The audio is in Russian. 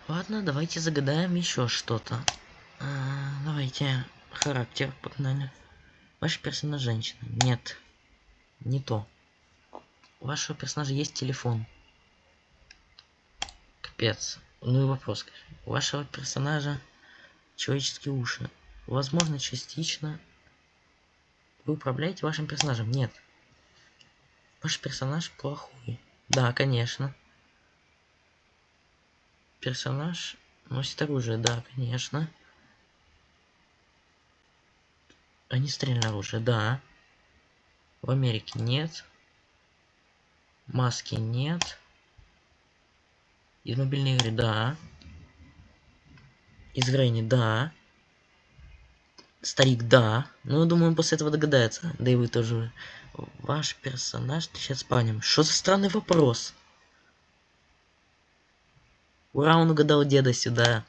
Ладно, давайте загадаем еще что-то. Давайте характер, погнали. Ваш персонаж женщина? Нет, не то. У вашего персонажа есть телефон? Капец. Ну и вопрос, конечно. У вашего персонажа человеческие уши? Возможно, частично. Вы управляете вашим персонажем? Нет. Ваш персонаж плохой. Да, конечно. Персонаж носит оружие, да, конечно. Огнестрельное оружие, да. В Америке нет. Маски нет. Из мобильной игры, да. Из Грэнни, да. Старик, да. Ну, я думаю, он после этого догадается. Да и вы тоже. Ваш персонаж встречается с парнем. Что за странный вопрос? Ура, он угадал деда сюда.